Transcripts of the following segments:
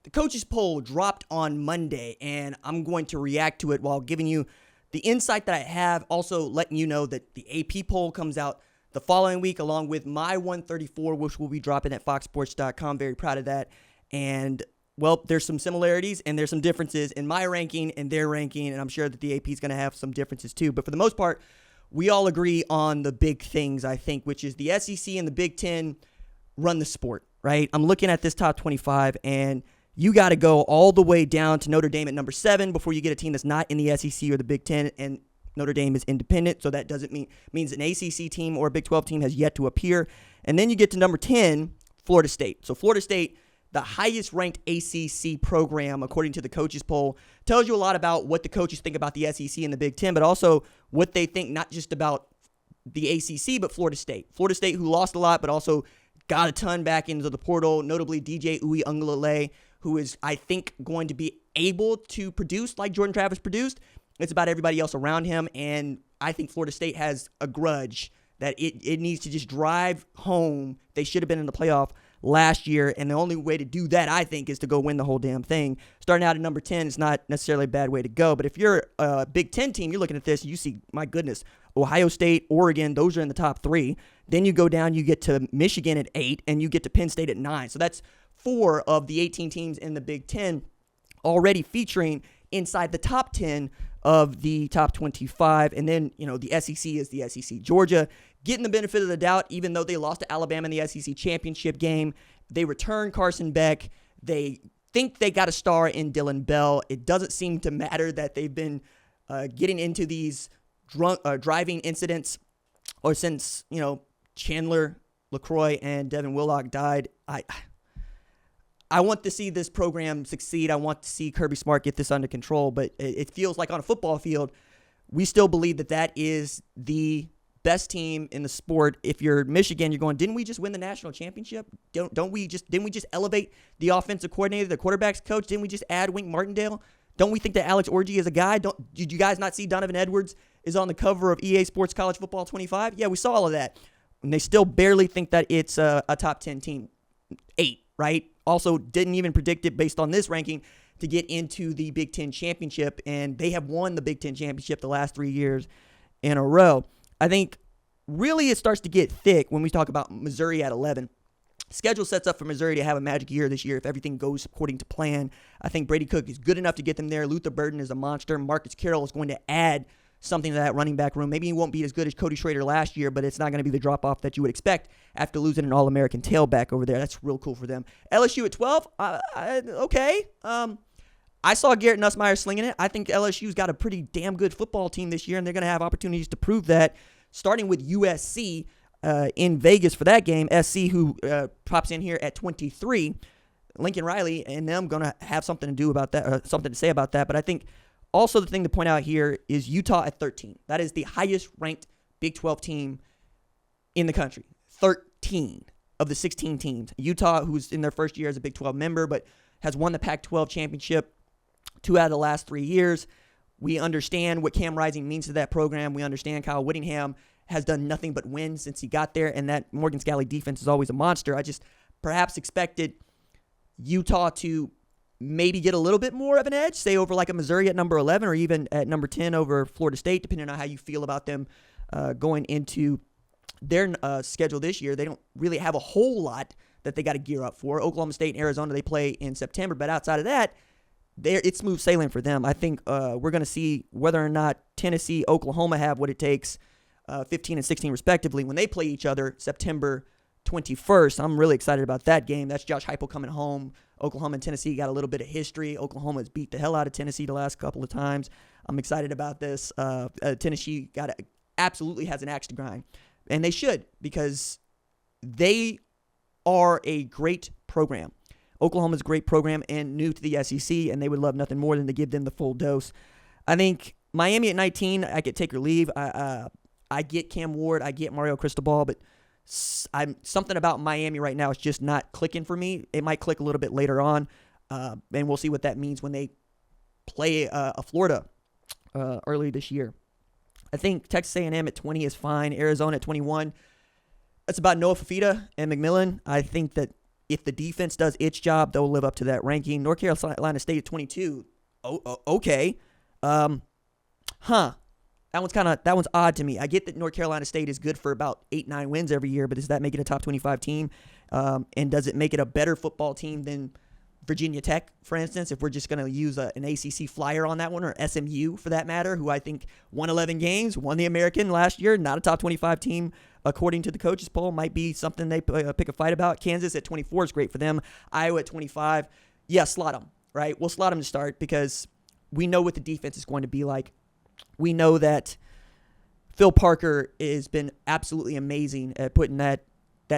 The coaches poll dropped on Monday, and I'm going to react to it while giving you the insight that I have, also letting you know that the AP poll comes out the following week along with my 134, which will be dropping at foxsports.com. Very proud of that. And, well, there's some similarities and there's some differences in my ranking and their ranking, and I'm sure that the AP is going to have some differences too. But for the most part, we all agree on the big things, I think, which is the SEC and the Big Ten run the sport, right? I'm looking at this top 25, and you got to go all the way down to Notre Dame at number 7 before you get a team that's not in the SEC or the Big Ten, and Notre Dame is independent, so that doesn't means an ACC team or a Big 12 team has yet to appear. And then you get to number 10, Florida State. So Florida State, the highest ranked ACC program according to the coaches poll, tells you a lot about what the coaches think about the SEC and the Big Ten, but also what they think not just about the ACC, but Florida State. Florida State, who lost a lot, but also got a ton back into the portal, notably DJ Uiagalelei, who is, I think, going to be able to produce like Jordan Travis produced. It's about everybody else around him, and I think Florida State has a grudge that it needs to just drive home. They should have been in the playoff last year, and the only way to do that, I think, is to go win the whole damn thing. Starting out at number 10 is not necessarily a bad way to go, but if you're a Big Ten team, you're looking at this, you see, my goodness, Ohio State, Oregon, those are in the top 3. Then you go down, you get to Michigan at 8, and you get to Penn State at 9. So that's 4 of the 18 teams in the Big Ten already featuring inside the top 10 of the top 25. And then, the SEC is the SEC. Georgia getting the benefit of the doubt, even though they lost to Alabama in the SEC championship game. They return Carson Beck. They think they got a star in Dylan Bell. It doesn't seem to matter that they've been getting into these driving incidents or since, Chandler LaCroix and Devin Willock died. I want to see this program succeed. I want to see Kirby Smart get this under control, but it feels like on a football field, we still believe that is the best team in the sport. If you're Michigan, you're going, didn't we just win the national championship? Didn't we just elevate the offensive coordinator, the quarterback's coach? Didn't we just add Wink Martindale? Don't we think that Alex Orji is a guy? Did you guys not see Donovan Edwards is on the cover of EA Sports College Football 25? Yeah, we saw all of that. And they still barely think that it's a top 10 team. 8, right? Also didn't even predict it based on this ranking to get into the Big Ten championship, and they have won the Big Ten championship the last 3 years in a row. I think really it starts to get thick when we talk about Missouri at 11. Schedule sets up for Missouri to have a magic year this year if everything goes according to plan. I think Brady Cook is good enough to get them there. Luther Burden is a monster. Marcus Carroll is going to add something to that running back room. Maybe he won't be as good as Cody Schrader last year, but it's not going to be the drop-off that you would expect after losing an All-American tailback over there. That's real cool for them. LSU at 12, okay. I saw Garrett Nussmeier slinging it. I think LSU's got a pretty damn good football team this year, and they're going to have opportunities to prove that, starting with USC in Vegas for that game. SC, who pops in here at 23. Lincoln Riley and them going to have something to do about that, something to say about that, but I think also, the thing to point out here is Utah at 13. That is the highest-ranked Big 12 team in the country. 13 of the 16 teams. Utah, who's in their first year as a Big 12 member, but has won the Pac-12 championship 2 out of the last 3 years. We understand what Cam Rising means to that program. We understand Kyle Whittingham has done nothing but win since he got there, and that Morgan Scalley defense is always a monster. I just perhaps expected Utah to maybe get a little bit more of an edge, say over like a Missouri at number 11 or even at number 10 over Florida State, depending on how you feel about them going into their schedule this year. They don't really have a whole lot that they got to gear up for. Oklahoma State and Arizona, they play in September, but outside of that, it's smooth sailing for them. I think we're going to see whether or not Tennessee, Oklahoma have what it takes, 15 and 16 respectively, when they play each other September 21st. I'm really excited about that game. That's Josh Heupel coming home. Oklahoma and Tennessee got a little bit of history. Oklahoma has beat the hell out of Tennessee the last couple of times. I'm excited about this. Tennessee absolutely has an axe to grind, and they should, because they are a great program. Oklahoma's a great program and new to the SEC, and they would love nothing more than to give them the full dose. I think Miami at 19, I could take or leave. I get Cam Ward, I get Mario Cristobal, but something about Miami right now is just not clicking for me. It might click a little bit later on, and we'll see what that means when they play Florida early this year. I think Texas A&M at 20 is fine. Arizona at 21. It's about Noah Fafita and McMillan. I think that if the defense does its job, they'll live up to that ranking. North Carolina State at 22. Okay. That one's odd to me. I get that North Carolina State is good for about 8-9 wins every year, but does that make it a top 25 team? And does it make it a better football team than Virginia Tech, for instance, if we're just going to use an ACC flyer on that one, or SMU for that matter, who I think won 11 games, won the American last year, not a top 25 team according to the coaches poll, might be something they pick a fight about. Kansas at 24 is great for them. Iowa at 25, yeah, slot them, right? We'll slot them to start because we know what the defense is going to be like. We know that Phil Parker has been absolutely amazing at putting that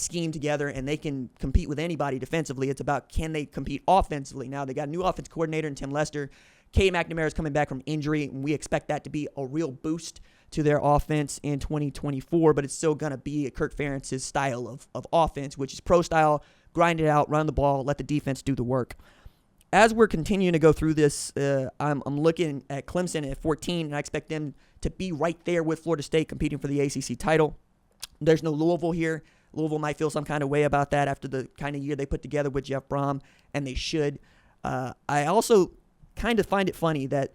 scheme together, and they can compete with anybody defensively. It's about, can they compete offensively? Now, they got a new offense coordinator in Tim Lester. K. McNamara is coming back from injury, and we expect that to be a real boost to their offense in 2024, but it's still going to be Kirk Ferentz's style of offense, which is pro style, grind it out, run the ball, let the defense do the work. As we're continuing to go through this, I'm looking at Clemson at 14, and I expect them to be right there with Florida State competing for the ACC title. There's no Louisville here. Louisville might feel some kind of way about that after the kind of year they put together with Jeff Brom, and they should. I also kind of find it funny that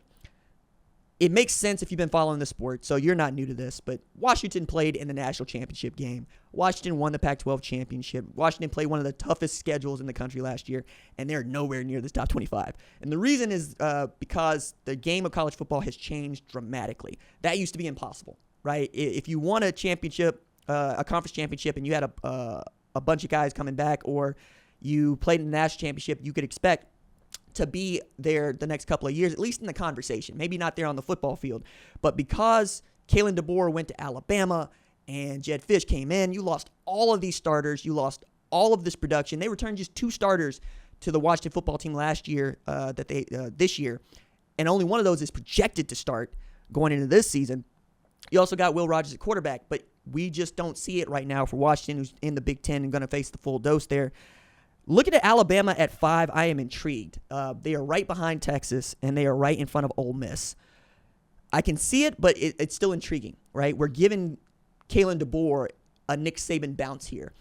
it makes sense if you've been following the sport, so you're not new to this, but Washington played in the national championship game. Washington won the Pac-12 championship. Washington played one of the toughest schedules in the country last year, and they're nowhere near this top 25. And the reason is because the game of college football has changed dramatically. That used to be impossible, right? If you won a championship, a conference championship, and you had a bunch of guys coming back, or you played in the national championship, you could expect to be there the next couple of years, at least in the conversation. Maybe not there on the football field. But because Kalen DeBoer went to Alabama and Jed Fish came in, you lost all of these starters. You lost all of this production. They returned just 2 starters to the Washington football team last year, this year, and only one of those is projected to start going into this season. You also got Will Rogers at quarterback, but we just don't see it right now for Washington, who's in the Big Ten and going to face the full dose there. Looking at Alabama at 5, I am intrigued. They are right behind Texas, and they are right in front of Ole Miss. I can see it, but it's still intriguing, right? We're giving Kalen DeBoer a Nick Saban bounce here,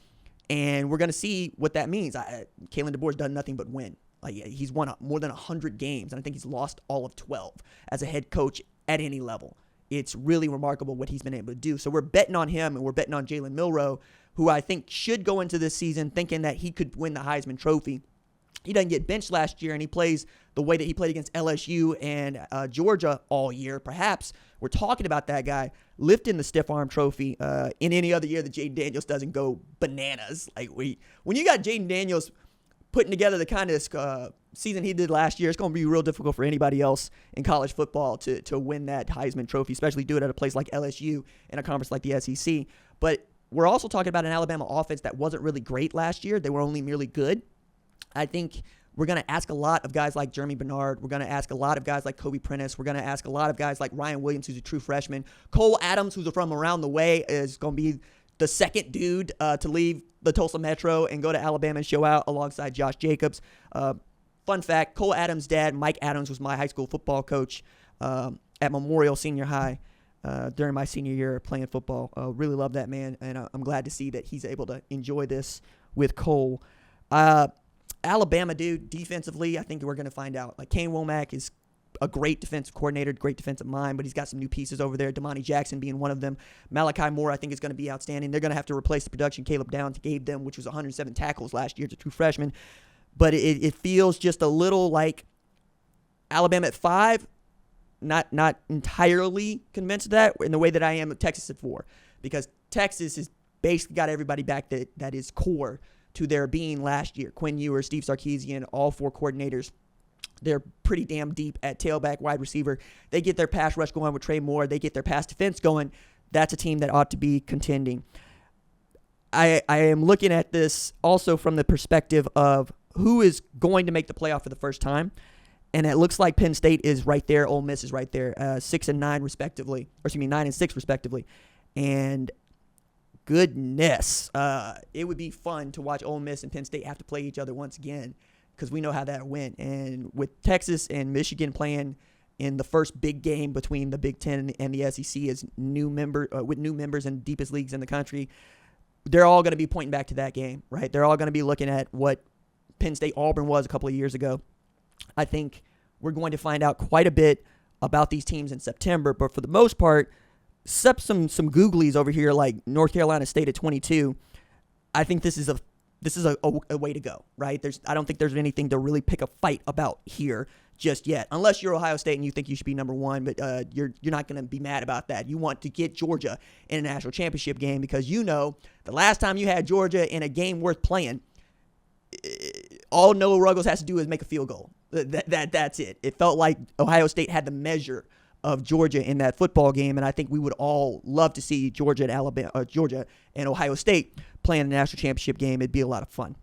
and we're going to see what that means. Kalen DeBoer's done nothing but win. He's won more than 100 games, and I think he's lost all of 12 as a head coach at any level. It's really remarkable what he's been able to do. So we're betting on him, and we're betting on Jalen Milroe, who I think should go into this season thinking that he could win the Heisman Trophy. He doesn't get benched last year, and he plays the way that he played against LSU and Georgia all year. Perhaps we're talking about that guy lifting the stiff arm trophy in any other year that Jaden Daniels doesn't go bananas. When you got Jaden Daniels putting together the kind of season he did last year, it's going to be real difficult for anybody else in college football to win that Heisman Trophy, especially do it at a place like LSU in a conference like the SEC. But we're also talking about an Alabama offense that wasn't really great last year. They were only merely good. I think we're going to ask a lot of guys like Jeremy Bernard. We're going to ask a lot of guys like Kobe Prentice. We're going to ask a lot of guys like Ryan Williams, who's a true freshman. Cole Adams, who's from around the way, is going to be the second dude to leave the Tulsa Metro and go to Alabama and show out alongside Josh Jacobs. Fun fact, Cole Adams' dad, Mike Adams, was my high school football coach at Memorial Senior High during my senior year playing football. Really love that man, and I'm glad to see that he's able to enjoy this with Cole. Alabama, dude, defensively, I think we're going to find out. Kane Womack is a great defensive coordinator, great defensive mind, but he's got some new pieces over there, Damani Jackson being one of them. Malachi Moore, I think, is going to be outstanding. They're going to have to replace the production Caleb Downs gave them, which was 107 tackles last year as a true freshman. But it feels just a little like Alabama at 5, not entirely convinced of that in the way that I am at Texas at 4, because Texas has basically got everybody back that is core to their being last year. Quinn Ewers, Steve Sarkisian, all 4 coordinators. They're pretty damn deep at tailback, wide receiver. They get their pass rush going with Trey Moore. They get their pass defense going. That's a team that ought to be contending. I am looking at this also from the perspective of who is going to make the playoff for the first time. And it looks like Penn State is right there. Ole Miss is right there, 6 and 9 respectively. Or excuse me, 9 and 6 respectively. And goodness, it would be fun to watch Ole Miss and Penn State have to play each other once again, because we know how that went. And with Texas and Michigan playing in the first big game between the Big Ten and the SEC as with new members and deepest leagues in the country, they're all going to be pointing back to that game, right? They're all going to be looking at what Penn State Auburn was a couple of years ago. I think we're going to find out quite a bit about these teams in September, but for the most part, except some googlies over here like North Carolina State at 22, I think this is a way to go, right? I don't think there's anything to really pick a fight about here just yet, unless you're Ohio State and you think you should be number one, but you're not going to be mad about that. You want to get Georgia in a national championship game because you know the last time you had Georgia in a game worth playing, all Noah Ruggles has to do is make a field goal. That's it. It felt like Ohio State had the measure of Georgia in that football game, and I think we would all love to see Georgia and Ohio State playing a national championship game. It'd be a lot of fun.